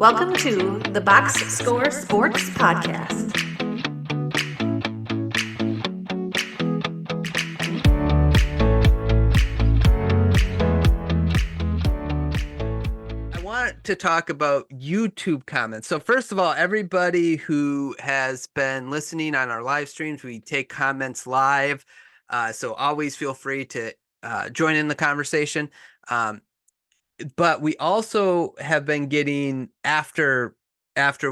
Welcome to the Box Score Sports Podcast. I want to talk about YouTube comments. So first of all, everybody who has been listening on our live streams, we take comments live. So always feel free to join in the conversation. But we also have been getting after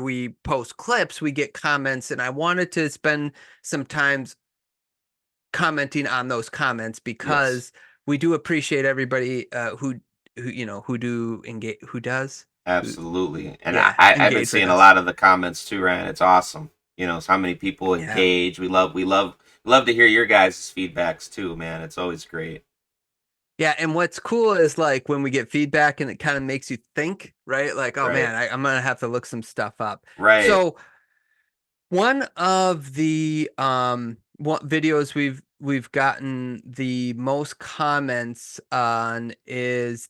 we post clips, we get comments, and I wanted to spend some time commenting on those comments because we do appreciate everybody who do engage, who does. Absolutely. And Yeah, I've been engage with seeing a us. lot of the comments too, Ryan. It's awesome. It's how many people Yeah. engage. We love to hear your guys' feedbacks too, man. It's always great. Yeah, and what's cool is like when we get feedback and it kind of makes you think, right? Like, oh Right. man, I'm gonna have to look some stuff up. Right. So one of the videos we've gotten the most comments on is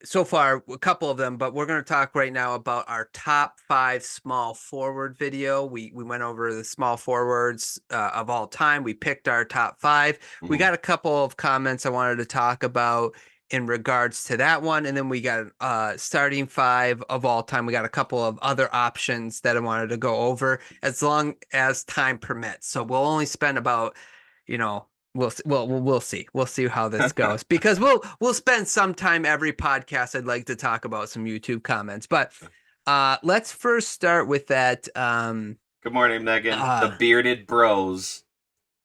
so far a couple of them, but we're going to talk right now about our top 5 small forward video. We went over the small forwards of all time. We picked our top 5. We got a couple of comments I wanted to talk about in regards to that one, and then we got starting 5 of all time. We got a couple of other options that I wanted to go over as long as time permits. So we'll only spend about, we'll see how this goes because we'll spend some time every podcast. I'd like to talk about some YouTube comments, but let's first start with that. Good morning, Megan. The bearded bros.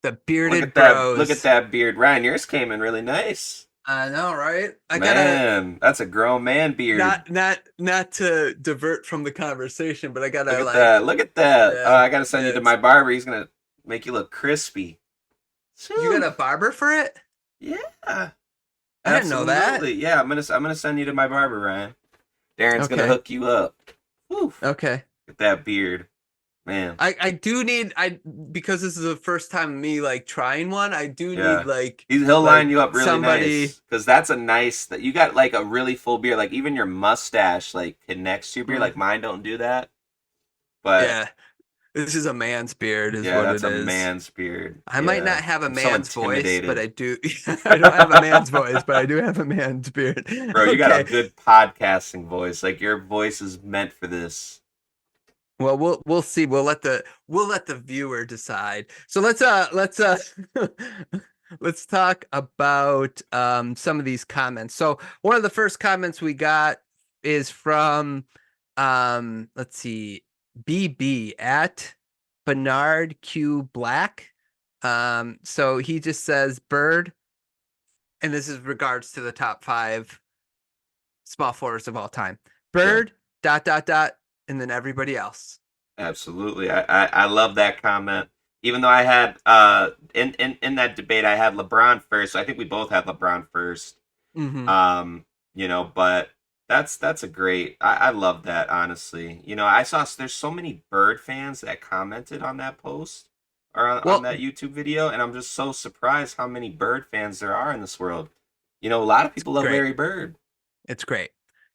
The bearded look at bros. Look at that beard, Ryan. Yours came in really nice. I know, right? That's a grown man beard. Not to divert from the conversation, but I gotta Look at that. Yeah, I gotta send you to my barber. He's gonna make you look crispy. You got a barber for it? Yeah. I didn't know that. Yeah, I'm gonna send you to my barber, Ryan. Darren's gonna hook you up. Whew. Okay. Get that beard. Man. I do need because this is the first time me like trying one. I do need like he'll line you up really somebody... nice because that's a nice that you got like a really full beard. Like even your mustache like connects to your beard. Like mine don't do that. But yeah, this is a man's beard. Is what that's it is. A man's beard. I might not have a man's voice, but I do. I don't have a man's voice, but I do have a man's beard. Bro, you got a good podcasting voice. Like your voice is meant for this. Well, we'll see. We'll let the viewer decide. So let's let's talk about some of these comments. So one of the first comments we got is from let's see, BB at Bernard Q Black. So he just says Bird, and this is regards to the top 5 small forwards of all time. Bird ... and then everybody else. Absolutely. I love that comment. Even though I had in that debate I had LeBron first. So I think we both had LeBron first. Mm-hmm. But that's a great I love that, honestly. I saw there's so many Bird fans that commented on that post or on that YouTube video, and I'm just so surprised how many Bird fans there are in this world. A lot of people love Larry Bird. It's great.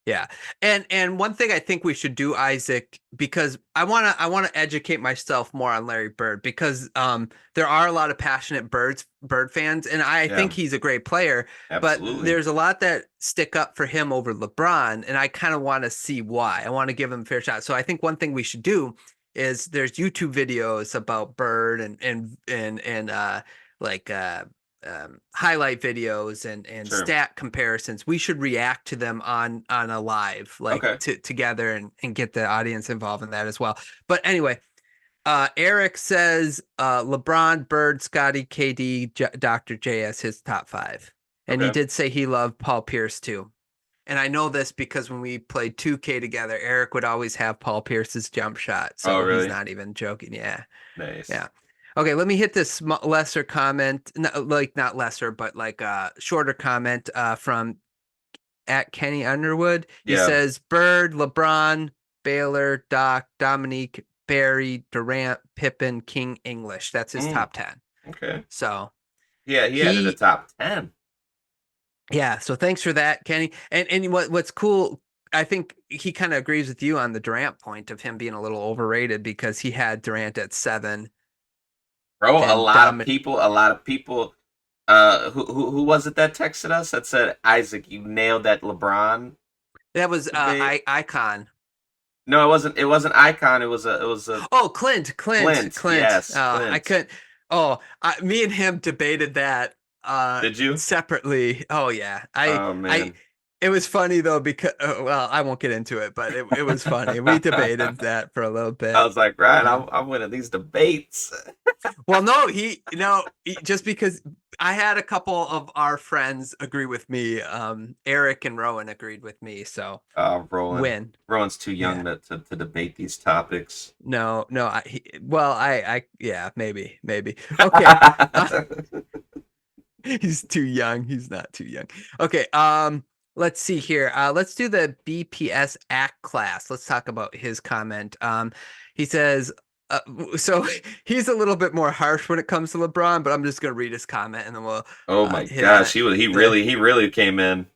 Yeah. And one thing I think we should do, Isaac, because I want to educate myself more on Larry Bird, because there are a lot of passionate Bird fans, and I think he's a great player. Absolutely. But there's a lot that stick up for him over LeBron, and I kind of want to see why. I want to give him a fair shot. So I think one thing we should do is there's YouTube videos about Bird and highlight videos and stat comparisons. We should react to them on a live, together and get the audience involved in that as well. But anyway, Eric says LeBron, Bird, Scotty, KD, Dr. J as his top 5. And he did say he loved Paul Pierce too. And I know this because when we played 2K together, Eric would always have Paul Pierce's jump shot. So he's not even joking. Yeah. Nice. Yeah. Okay, let me hit this lesser comment, not lesser, but like a shorter comment from at Kenny Underwood. He says Bird, LeBron, Baylor, Doc, Dominique, Barry, Durant, Pippen, King, English. That's his top 10. Okay. So yeah, he added a top 10. Yeah, so thanks for that, Kenny. And what's cool, I think he kind of agrees with you on the Durant point of him being a little overrated because he had Durant at 7 Bro, a and lot of people. Who was it that texted us that said, Isaac, you nailed that LeBron that was debate? Icon. No, it wasn't. It wasn't Icon. It was a Oh, Clint. Clint. Yes, I Clint. couldn't. Oh, me and him debated that Did you? separately. Oh yeah, Oh I. man. It was funny though because well, I won't get into it, but it was funny. We debated that for a little I bit. was like, right, I'm winning these debates. Well, no, just because I had a couple of our friends agree with me. Eric and Rowan agreed with me, so Roland. win. Roland's too young Yeah. to debate these topics. No. Yeah, maybe. Okay. He's too young. He's not too young. Okay. Let's see here. Let's do the BPS ACT class. Let's talk about his comment. He says, so he's a little bit more harsh when it comes to LeBron, but I'm just gonna read his comment and then we'll Oh my hit on gosh, it. he really came in.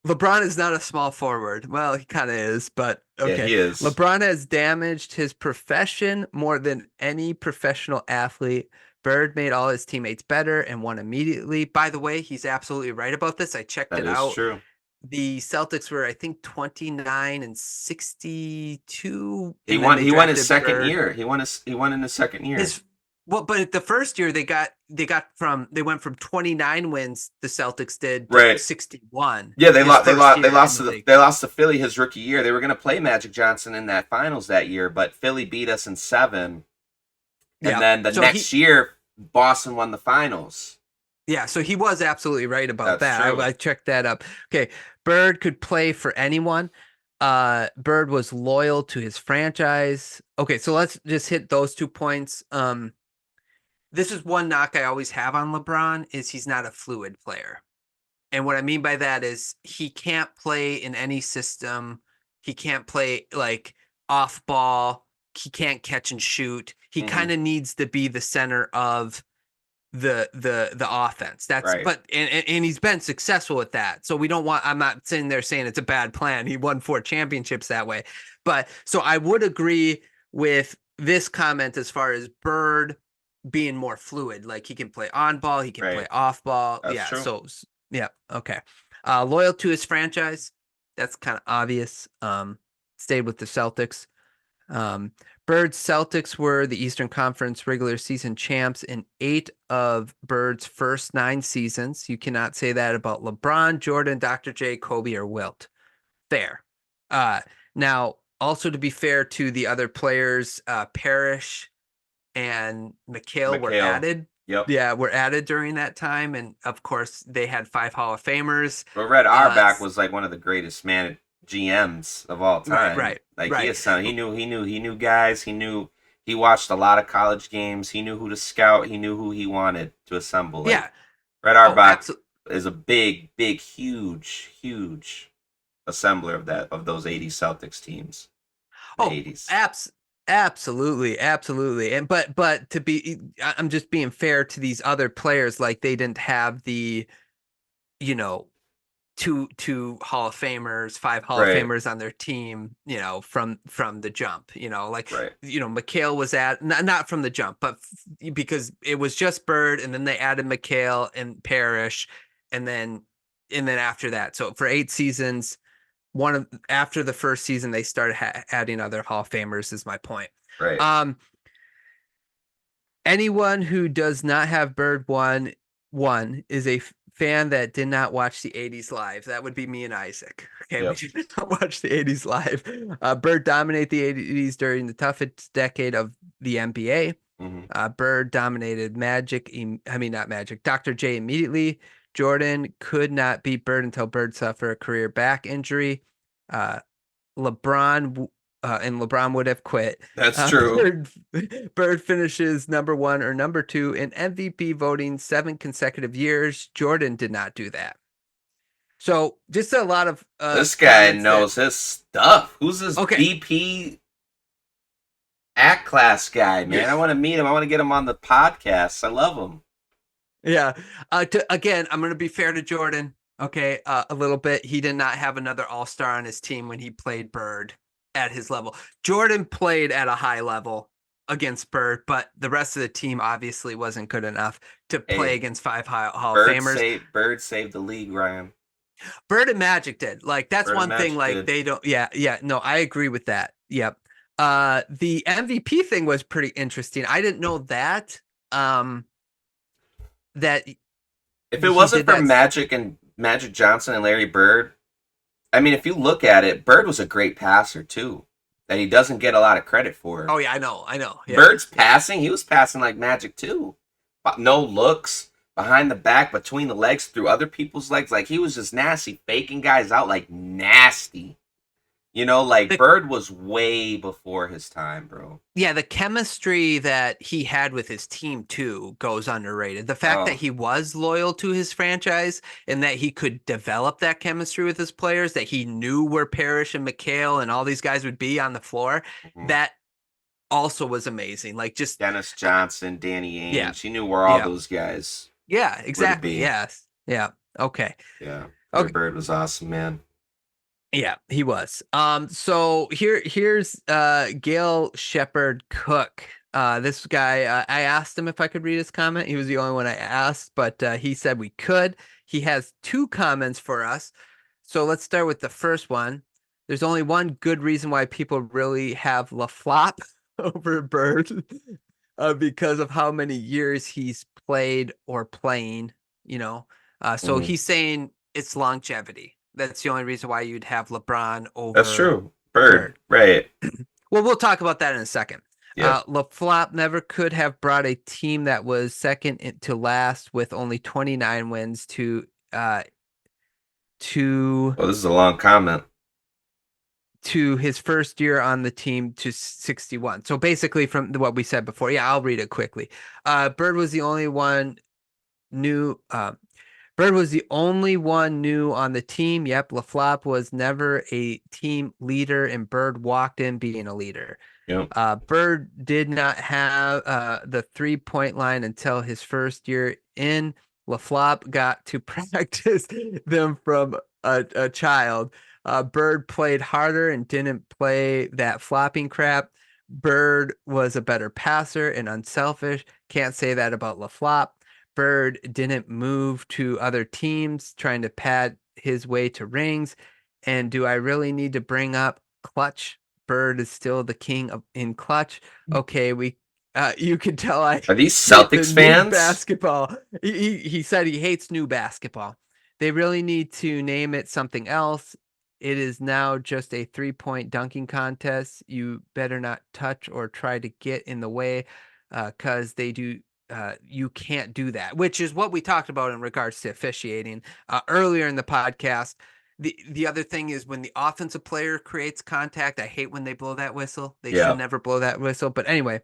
LeBron is not a small forward. Well, he kind of is, but Yeah, okay. he is. LeBron has damaged his profession more than any professional athlete. Bird made all his teammates better and won immediately. By the way, he's absolutely right about this. I checked That it is out. true. The Celtics were, I think, 29 and 62. He And then won. they He won his drafted second Bird. year. He won in his second year. But the first year they went from 29 wins the Celtics did to Right. 61. Yeah, his first year in the league. they lost to Philly his rookie year. They were going to play Magic Johnson in that finals that year, but Philly beat us in 7. And Yeah. then the So next year, Boston won the finals. Yeah, so he was absolutely right about That's that. true. I checked that up. Okay, Bird could play for anyone. Bird was loyal to his franchise. Okay, so let's just hit those 2 points. This is one knock I always have on LeBron is he's not a fluid player. And what I mean by that is he can't play in any system. He can't play like off ball. He can't catch and shoot. He kind of needs to be the center of the offense. That's Right. but and he's been successful with that. So we don't want I'm not sitting there saying it's a bad plan. He won 4 championships that way. But so I would agree with this comment as far as Bird being more fluid. Like he can play on ball, he can Right. play off ball. That's yeah. true. So yeah, okay. Loyal to his franchise. That's kind of obvious. Stayed with the Celtics. Bird's Celtics were the Eastern Conference regular season champs in 8 of Bird's first 9 seasons. You cannot say that about LeBron, Jordan, Dr. J, Kobe, or Wilt. Fair. Now, also to be fair to the other players, Parrish and McHale were added. Yep. Yeah, were added during that time, and of course they had 5 Hall of Famers. But Red Auerbach was like one of the greatest GMs of all time. Right. Like he knew guys. He watched a lot of college games. He knew who to scout. He knew who he wanted to assemble. Like, Yeah. Red Auerbach is a big, huge assembler of those 80s Celtics teams. The 80s. Absolutely. And but to be I'm just being fair to these other players, like they didn't have the two Hall of Famers, 5 Hall of Famers on their team, from the jump, McHale was not from the jump, but because it was just Bird, and then they added McHale and Parrish, and then after that, so for 8 seasons, after the first season, they started adding other Hall of Famers. Is my point. Right. Anyone who does not have Bird one is a fan that did not watch the 80s live. That would be me and Isaac. Okay, Yep. We did not watch the 80s live. Bird dominated the 80s during the toughest decade of the NBA. Bird dominated Dr. J immediately. Jordan could not beat Bird until Bird suffered a career back injury. LeBron would have quit. That's true. Bird finishes number 1 or number 2 in MVP voting 7 consecutive years. Jordan did not do that. So just a lot of this guy knows his stuff. Who's this BP ACT class guy, man? I want to meet him. I want to get him on the podcast. I love him. Yeah. Again, I'm going to be fair to Jordan. Okay, a little bit. He did not have another all-star on his team when he played Bird at his level. Jordan played at a high level against Bird, but the rest of the team obviously wasn't good enough to play Hey, against 5 Hall of Famers. Bird saved the league, Ryan. Bird and Magic did. Like that's Bird and one thing. Magic Like did. they don't. Yeah. No, I agree with that. Yep. The MVP thing was pretty interesting. I didn't know that. That If it he wasn't did for that. Magic Johnson and Larry Bird, I mean, if you look at it, Bird was a great passer too, that he doesn't get a lot of credit for. Oh yeah, I know. Yeah. Bird's passing, he was passing like Magic too. But no looks, behind the back, between the legs, through other people's legs. Like he was just nasty, faking guys out like nasty. You know, like Bird was way before his time, bro. Yeah, the chemistry that he had with his team too goes underrated. The fact that he was loyal to his franchise and that he could develop that chemistry with his players, that he knew where Parrish and McHale and all these guys would be on the floor, that also was amazing. Like just Dennis Johnson, Danny Ainge. Yeah. He knew where all those guys. Yeah, exactly. Yes. Yeah. Okay. Yeah. Okay. Bird was awesome, man. Yeah, he was. So here's Gail Shepard Cook. This guy, I asked him if I could read his comment. He was the only one I asked, but he said we could. He has 2 comments for us. So let's start with the first one. There's only one good reason why people really have LaFlop over Bird, because of how many years he's played or playing, you know. So he's saying it's longevity. That's the only reason why you'd have LeBron over. That's true. Bird. Right. Well, we'll talk about that in a second. Yeah. LaFlop never could have brought a team that was second to last with only 29 wins to. Well, this is a long comment. To his first year on the team to 61. So basically, from what we said before, yeah, I'll read it quickly. Bird was the only one new. Bird was the only one new on the team. Yep, LaFlop was never a team leader, and Bird walked in being a leader. Yep. Bird did not have the 3-point line until his first year in. LaFlop got to practice them from a child. Bird played harder and didn't play that flopping crap. Bird was a better passer and unselfish. Can't say that about LaFlop. Bird didn't move to other teams trying to pad his way to rings. And do I really need to bring up clutch? Bird is still the king in clutch. Okay, you can tell I are these Celtics fans? Basketball. He said he hates new basketball. They really need to name it something else. It is now just a 3-point dunking contest. You better not touch or try to get in the way, because they do. You can't do that, which is what we talked about in regards to officiating earlier in the podcast. The other thing is when the offensive player creates contact, I hate when they blow that whistle. They should never blow that whistle. But anyway,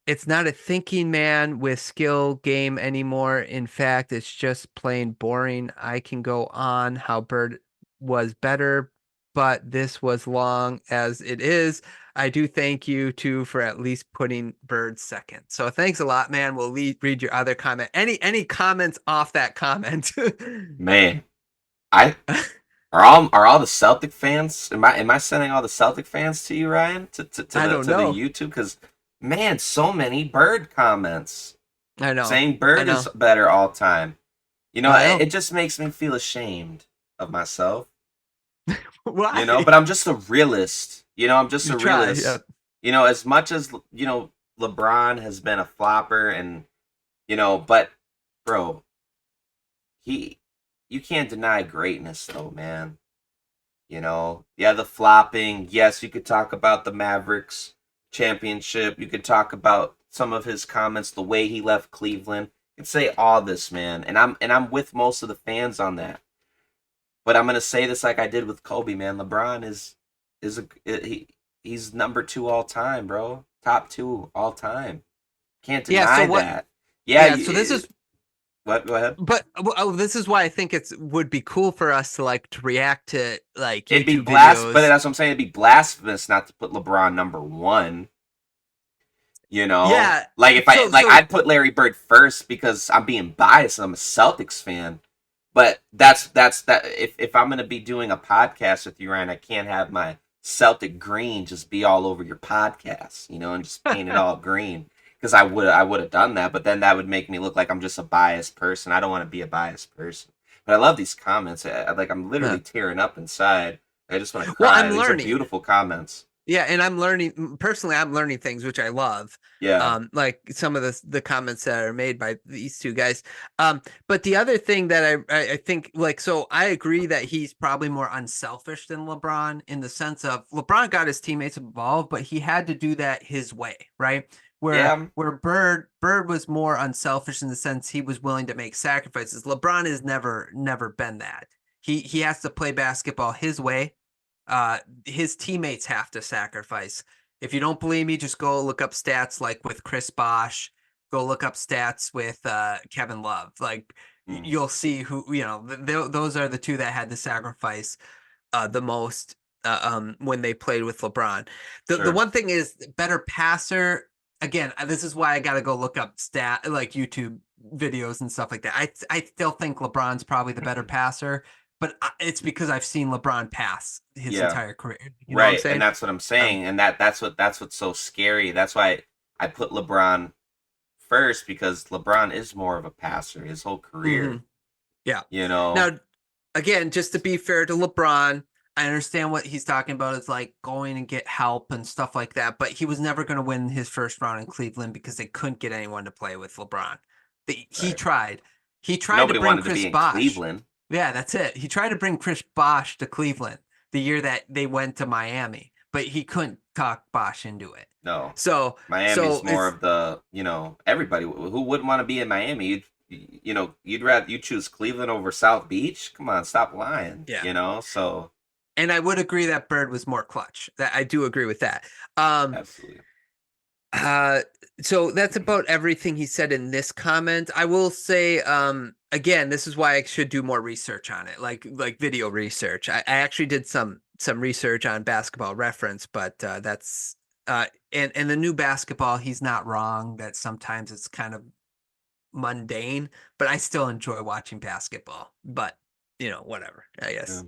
it's not a thinking man with skill game anymore. In fact, it's just plain boring. I can go on how Bird was better, but this was long as it is. I do thank you too for at least putting Bird second. So thanks a lot, man. We'll read your other comment. Any comments off that comment? Man, are all the Celtic fans? Am I sending all the Celtic fans to you, Ryan? To the YouTube? Because man, so many Bird comments. I know. Saying Bird is better all time. You know, it just makes me feel ashamed of myself. Why? You know, but I'm just a realist. You know, I'm just a realist. Yeah. You know, as much as, you know, LeBron has been a flopper and, you know, but, bro, you can't deny greatness, though, man. You know, yeah, the flopping. Yes, you could talk about the Mavericks championship. You could talk about some of his comments, the way he left Cleveland. You could say all this, man. And I'm with most of the fans on that. But I'm gonna say this like I did with Kobe, man. LeBron he's number 2 all time, bro. Top 2 all time. Can't deny that. Yeah. So this is what? Go ahead. But this is why I think would be cool for us to react to like it'd YouTube be blasphemous. videos. But that's what I'm saying. It'd be blasphemous not to put LeBron number 1. You know, yeah. Like if I'd put Larry Bird first because I'm being biased. I'm a Celtics fan. But that's that. If I'm gonna be doing a podcast with you, Ryan, I can't have my Celtic green just be all over your podcast, and just paint it all green. Because I would have done that, but then that would make me look like I'm just a biased person. I don't want to be a biased person. But I love these comments. I'm literally tearing up inside. I just want to Well, cry. I'm These learning. are beautiful comments. Yeah, and I'm learning personally. I'm learning things which I love. Yeah. Like some of the comments that are made by these two guys. But the other thing that I think, like, so I agree that he's probably more unselfish than LeBron in the sense of LeBron got his teammates involved, but he had to do that his way, right? Yeah. Where Bird was more unselfish in the sense he was willing to make sacrifices. LeBron has never been that. He has to play basketball his way. His teammates have to sacrifice. If you don't believe me, just go look up stats like with Chris Bosh. Go look up stats with Kevin Love. Like you'll see who those are the two that had to sacrifice the most when they played with LeBron. The one thing is better passer. Again, this is why I got to go look up like YouTube videos and stuff like that. I still think LeBron's probably the better passer, but it's because I've seen LeBron pass his entire career. You know what I'm saying? And that's what I'm saying, and that's what's so scary. That's why I put LeBron first, because LeBron is more of a passer his whole career. Mm-hmm. Yeah. Now, again, just to be fair to LeBron, I understand what he's talking about is like going and get help and stuff like that, but he was never going to win his first round in Cleveland because they couldn't get anyone to play with LeBron. He tried. He tried Nobody to bring wanted Chris to be in Bosh. Cleveland. Yeah, that's it. He tried to bring Chris Bosh to Cleveland the year that they went to Miami, but he couldn't talk Bosh into it. No. So Miami's more of the, everybody who wouldn't want to be in Miami. You'd choose Cleveland over South Beach. Come on, stop lying. Yeah. So. And I would agree that Bird was more clutch. That I do agree with that. Absolutely. So that's about everything he said in this comment. I will say, again, this is why I should do more research on it, like video research. I actually did some research on Basketball Reference, but that's and the new basketball, he's not wrong that sometimes it's kind of mundane, but I still enjoy watching basketball. But whatever. I guess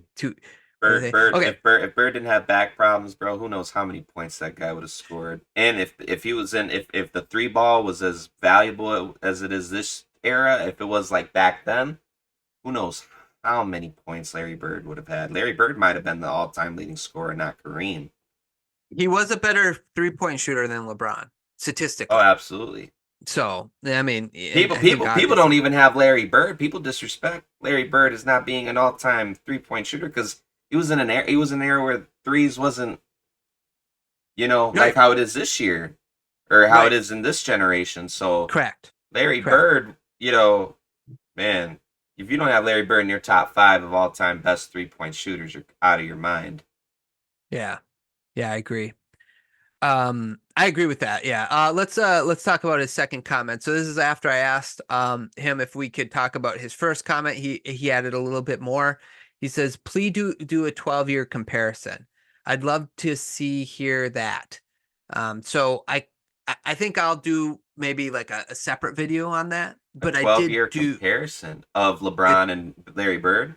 Bird, okay. If Bird didn't have back problems, bro, who knows how many points that guy would have scored. And if he was if the three ball was as valuable as it is this era, if it was like back then, who knows how many points Larry Bird would have had. Larry Bird might have been the all-time leading scorer, not Kareem. He was a better three-point shooter than LeBron, statistically. Oh, absolutely. So, I mean, people don't even have Larry Bird. People disrespect Larry Bird as not being an all-time three-point shooter because he was in an era where threes wasn't, like how it is this year or how it is in this generation. So correct. Larry Bird, man, if you don't have Larry Bird in your top 5 of all-time best three-point shooters, you're out of your mind. Yeah, I agree. I agree with that. Yeah. Let's talk about his second comment. So this is after I asked him if we could talk about his first comment. He added a little bit more. He says, please do a 12-year comparison. I'd love to hear that. So I think I'll do maybe like a separate video on that. But I did 12-year comparison of LeBron and Larry Bird.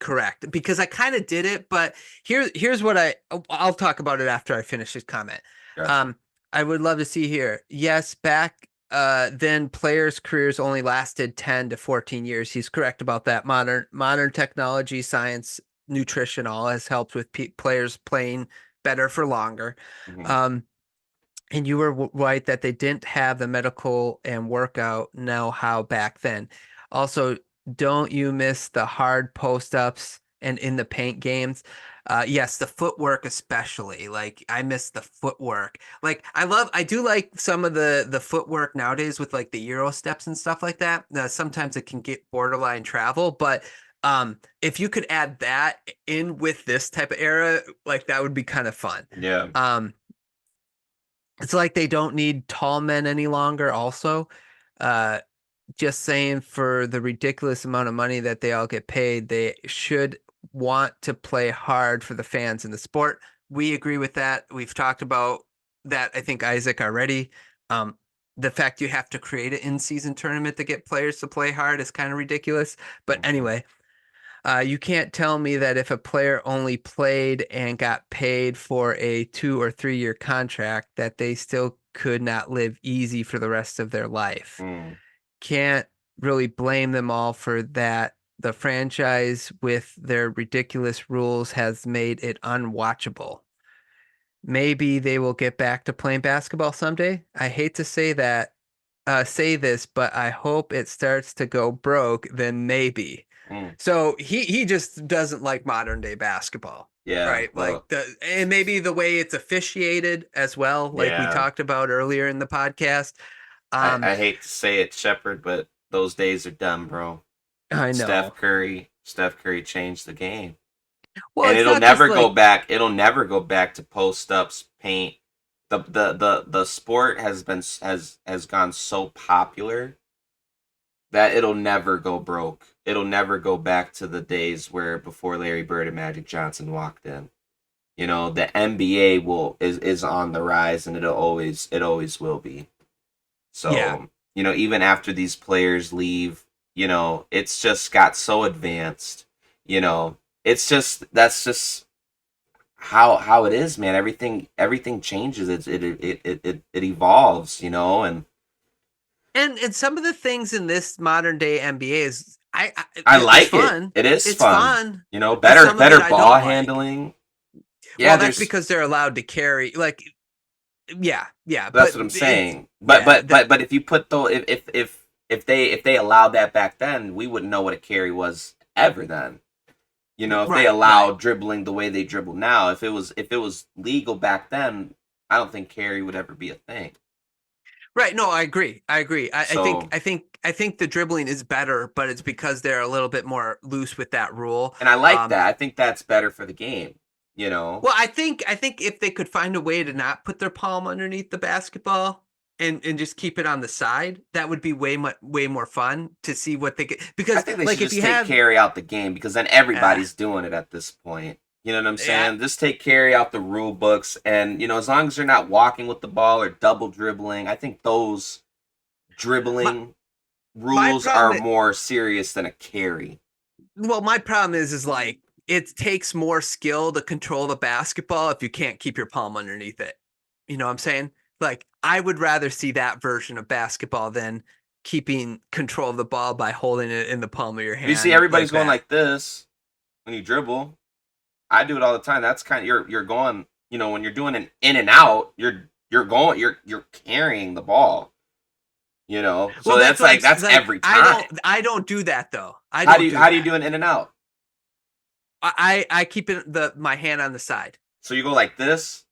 Correct, because I kind of did it, but here's what I'll talk about it after I finish this comment. Gotcha. I would love to see here. Yes, back then players' careers only lasted 10 to 14 years. He's correct about that. Modern technology, science, nutrition all has helped with players playing better for longer. Mm-hmm. And you were right that they didn't have the medical and workout know-how back then. Also, don't you miss the hard post-ups and in the paint games? Yes, the footwork especially. Like I miss the footwork. Like I do like some of the footwork nowadays with like the Euro steps and stuff like that. Sometimes it can get borderline travel, but if you could add that in with this type of era, like that would be kind of fun. Yeah. It's like they don't need tall men any longer also. Just saying, for the ridiculous amount of money that they all get paid, they should want to play hard for the fans in the sport. We agree with that. We've talked about that, I think, Isaac, already. The fact you have to create an in-season tournament to get players to play hard is kind of ridiculous. But anyway, You can't tell me that if a player only played and got paid for a 2 or 3 year contract, that they still could not live easy for the rest of their life. Mm. Can't really blame them all for that. The franchise, with their ridiculous rules, has made it unwatchable. Maybe they will get back to playing basketball someday. I hate to say this, but I hope it starts to go broke, then maybe. Mm. So he just doesn't like modern day basketball, Yeah, right? Like well, and maybe the way it's officiated as well, like we yeah. talked about earlier in the podcast. I hate to say it, Shepard, but those days are done, bro. I know. Steph Curry changed the game. Well, And it's it'll not just never go like back. It'll never go back to post ups, paint. The sport has gone so popular that it'll never go broke. It'll never go back to the days where before Larry Bird and Magic Johnson walked in. You know, the NBA is on the rise, and it always will be. yeah. So, you know, even after these players leave, you know, it's just got so advanced. You know, that's just how it is, man. Everything changes. It evolves, you know, and And some of the things in this modern day NBA is I it's like it. fun. It is It's fun. fun. You know, But some of it better I ball don't like. handling. Yeah, Well, that's there's because they're allowed to carry like yeah, that's but what I'm it's saying. But yeah, that but if you put though if they allowed that back then, we wouldn't know what a carry was ever then. You know, if they right. allowed dribbling the way they dribble now, if it was legal back then, I don't think carry would ever be a thing. Right. No, I agree. I think So, I think the dribbling is better, but it's because they're a little bit more loose with that rule. and I like Um, that. I think that's better for the game, you know. well, I think if they could find a way to not put their palm underneath the basketball and just keep it on the side, that would be way more fun to see what they get. I Because think they should like if just you take have carry out the game because then uh, everybody's doing it at this point. You know what I'm yeah, saying? Just take carry out the rule books, and you know, as long as they're not walking with the ball or double dribbling, I think those my dribbling my rules are problem more serious than a carry. well, my problem is like it takes more skill to control the basketball if you can't keep your palm underneath it. You know what I'm saying? Like I would rather see that version of basketball than keeping control of the ball by holding it in the palm of your If you see hand everybody's like going that. like this when you dribble, I do it all the time. That's kind of you're going, you know, when you're doing an in and out, you're carrying the ball, you know. Well, So that's that's what like that's like. every time. I don't do that though. I don't do How do you that. do an in and out? I keep my hand on the side, So you go like this.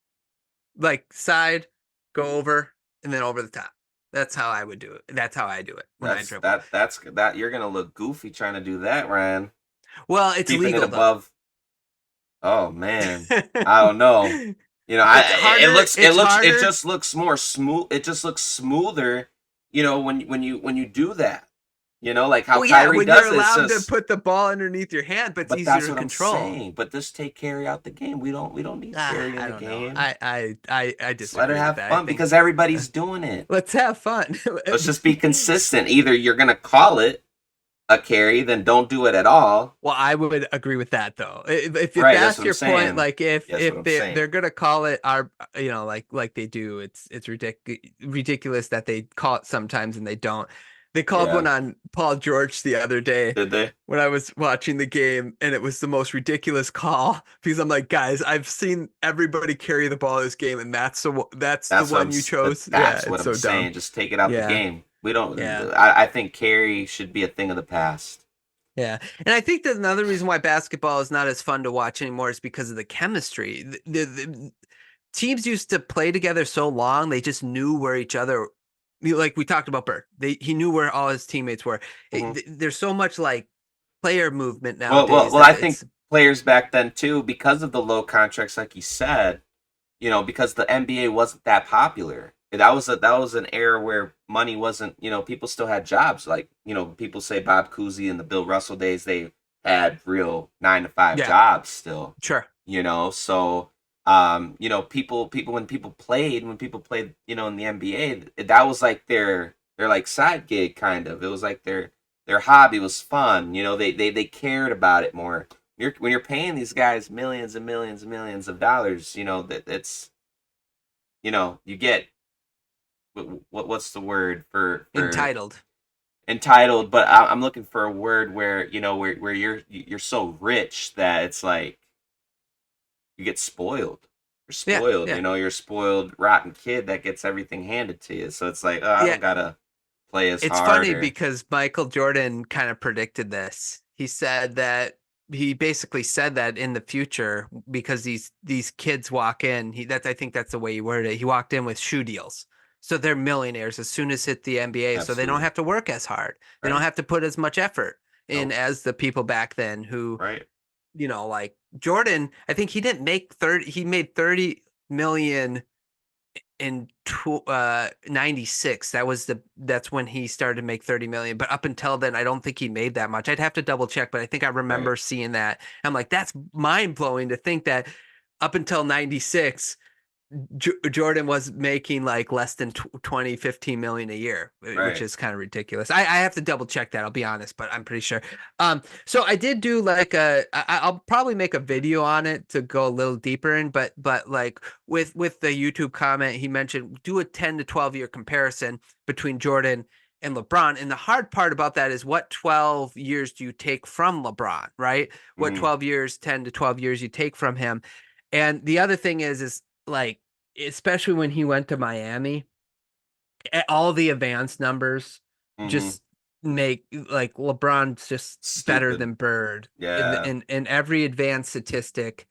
like side, go over, and then over the top. That's how I would do it. That's how I do it when I dribble. That's that you're gonna look goofy trying to do that, Ryan. Well, it's Keeping it legal though. above. Oh man, I don't know. You know, It's harder. it It's looks it harder. just looks more smooth. It just looks smoother. You know, when you do that. You know, like how Well, yeah, Kyrie when you're does it. It's allowed to just. put the ball underneath your hand, but it's But easier that's to what I'm control. saying. But just take carry out the game. We don't need carry in I the don't know. game. I Just let her disagree with have that. I fun think because everybody's doing it. let's have fun. Let's just be consistent. Either you're gonna call it a carry, then don't do it at all. Well, I would agree with that though. If Right, that's that's what I'm your point, saying. like That's what if I'm they're saying. gonna call it our, like they do, it's ridiculous that they call it sometimes and they don't. They called one Yeah. on Paul George the other day Did they? when I was watching the game, and it was the most ridiculous call because I'm like, guys, I've seen everybody carry the ball this game, and that's the That's what one you but chose. Yeah, that's what it's I'm so dumb. saying. Just take it out the Yeah, game. We don't. yeah. I think carry should be a thing of the past. Yeah. And I think that another reason why basketball is not as fun to watch anymore is because of the chemistry. The teams used to play together so long, they just knew where each other, like we talked about Bird. He knew where all his teammates were. Hmm. There's so much like player movement nowadays Well. I that think it's players back then too, because of the low contracts, like you said, you know, because the NBA wasn't that popular. That was an era where money wasn't, you know, people still had jobs. Like, you know, people say Bob Cousy and the Bill Russell days, they had real 9 to 5 yeah, jobs still, sure. you know. So you know, people when people played, you know, in the NBA, that was like their like side gig kind of. It was like their hobby was fun. You know, they cared about it more. When you're paying these guys millions and millions and millions of dollars, you know that it's, you know, you get what's the word for Entitled. entitled, but I'm looking for a word where, you know, where you're so rich that it's like you get spoiled. You're Yeah, spoiled, yeah, you know, you're a spoiled rotten kid that gets everything handed to you. So it's like, oh, I yeah. don't gotta play as It's hard funny or because Michael Jordan kind of predicted this. He said that he basically said that in the future because these kids walk in. I think that's the way he worded it. He walked in with shoe deals. So they're millionaires as soon as hit the NBA. So they don't absolutely have to work as hard. They don't right. have to put as much effort in Nope. as the people back then who, Right. like Jordan, I think he didn't make 30, he made 30 million in 96. That's when he started to make 30 million, but up until then I don't think he made that much. I'd have to double check, but I think I Right. remember seeing that. I'm like, that's mind-blowing to think that up until 96 Jordan was making like less than 20, 15 million a year, which Right. is kind of ridiculous. I have to double check that, I'll be honest, but I'm pretty sure. So I did do like I'll probably make a video on it to go a little deeper in, but like with the YouTube comment, he mentioned do a 10 to 12 year comparison between Jordan and LeBron. And the hard part about that is what 12 years do you take from LeBron, right? What Mm-hmm. 12 years, 10 to 12 years you take from him. And the other thing is like, especially when he went to Miami, all the advanced numbers Mm-hmm. just make like LeBron's just better Stupid. than Bird in Yeah. every advanced statistic.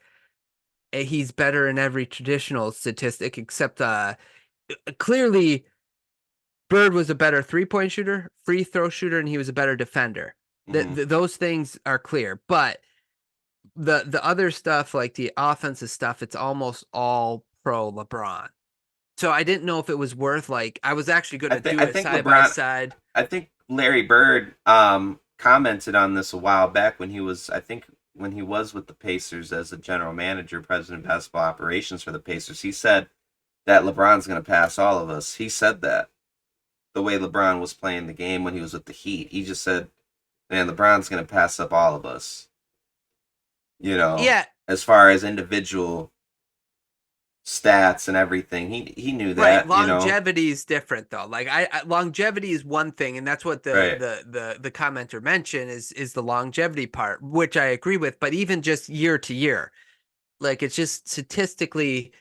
He's better in every traditional statistic except clearly Bird was a better 3-point shooter, free throw shooter, and he was a better defender. Mm-hmm. Those things are clear, but the other stuff like the offensive stuff, it's almost all pro LeBron. So I didn't know if it was worth like I was actually going to do I it think side by LeBron. side. I think Larry Bird commented on this a while back when he was, I think, when he was with the Pacers as a general manager, president of basketball operations for the Pacers. He said that LeBron's going to pass all of us. He said that the way LeBron was playing the game when he was with the Heat. He just said, man, LeBron's going to pass up all of us. You know, Yeah, as far as individual stats and everything, he knew right. that. You know, Longevity is different though. Like longevity is one thing, and that's what right? the commenter mentioned is the longevity part, which I agree with. But even just year to year, like it's just statistically,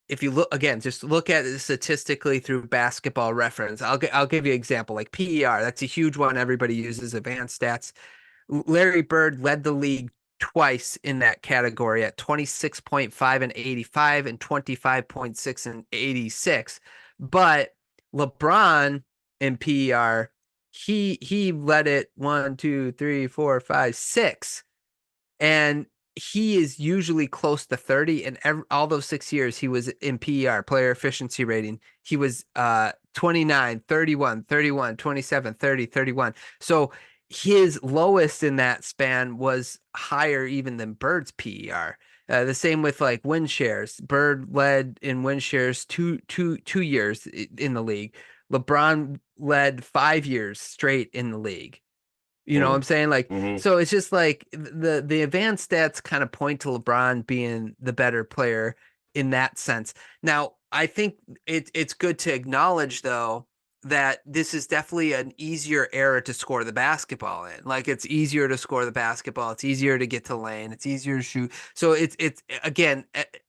if you look again, just look at it statistically through Basketball Reference. I'll give you an example like PER. That's a huge one. Everybody uses advanced stats. Larry Bird led the league twice in that category at 26.5 and 85 and 25.6 and 86. But LeBron in PER, he led it 1, 2, 3, 4, 5, 6. And he is usually close to 30. And all those 6 years he was in PER, player efficiency rating. He was 29, 31, 31, 27, 30, 31. So his lowest in that span was higher even than Bird's PER. The same with like win shares. Bird led in win shares 2 years in the league. LeBron led 5 years straight in the league. You know what I'm saying? Like, Mm-hmm. so it's just like the advanced stats kind of point to LeBron being the better player in that sense. Now, I think it's good to acknowledge though that this is definitely an easier era to score the basketball in. Like it's easier to score the basketball, it's easier to get to lane, it's easier to shoot. So it's again,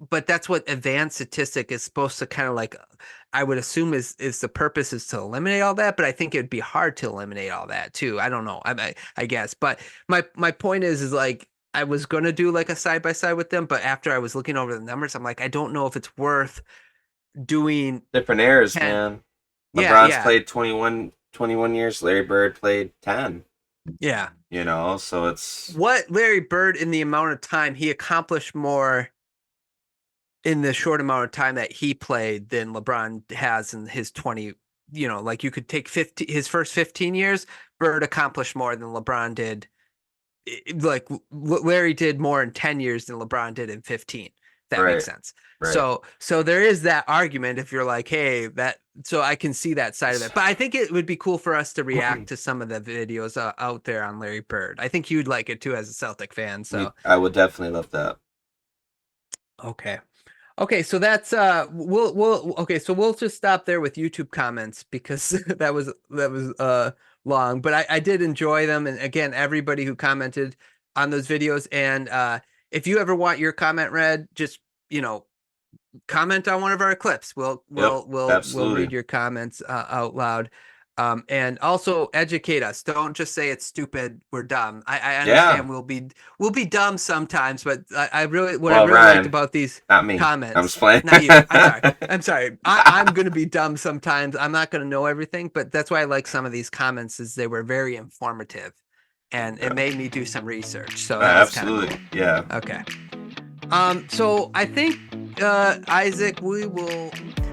but that's what advanced statistic is supposed to kind of like I would assume is the purpose is to eliminate all that, but I think it'd be hard to eliminate all that too. I don't know. I guess, but my point is like I was gonna do like a side by side with them, but after I was looking over the numbers, I'm like I don't know if it's worth doing Different eras, 10. man. Yeah, LeBron's yeah, played 21 years. Larry Bird played 10. yeah. You know, so it's What Larry Bird in the amount of time he accomplished more in the short amount of time that he played than LeBron has in his 20, like you could take his first 15 years, Bird accomplished more than LeBron did. Like Larry did more in 10 years than LeBron did in 15. If that makes right, sense. right. So there is that argument if you're like, hey, so I can see that side of it. But I think it would be cool for us to react to some of the videos out there on Larry Bird. I think you'd like it too as a Celtic fan. So I would definitely love that. Okay, so that's we'll just stop there with YouTube comments because that was long, but I did enjoy them, and again, everybody who commented on those videos, and if you ever want your comment read, just comment on one of our clips. We'll read your comments out loud. And also educate us. Don't just say it's stupid, we're dumb. I understand we'll be dumb sometimes, but I really liked about these comments. I'm just playing. Not you. I'm sorry. I'm gonna be dumb sometimes. I'm not gonna know everything, but that's why I like some of these comments, is they were very informative and it made me do some research. So that's absolutely kind of cool. Yeah. Okay. So I think Isaac, we will.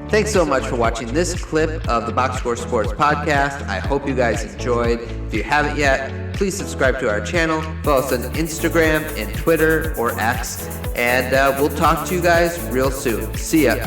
Thanks so much for watching this clip of the Box Score Sports Podcast. I hope you guys enjoyed. If you haven't yet, please subscribe to our channel. Follow us on Instagram and Twitter or X. And we'll talk to you guys real soon. See ya.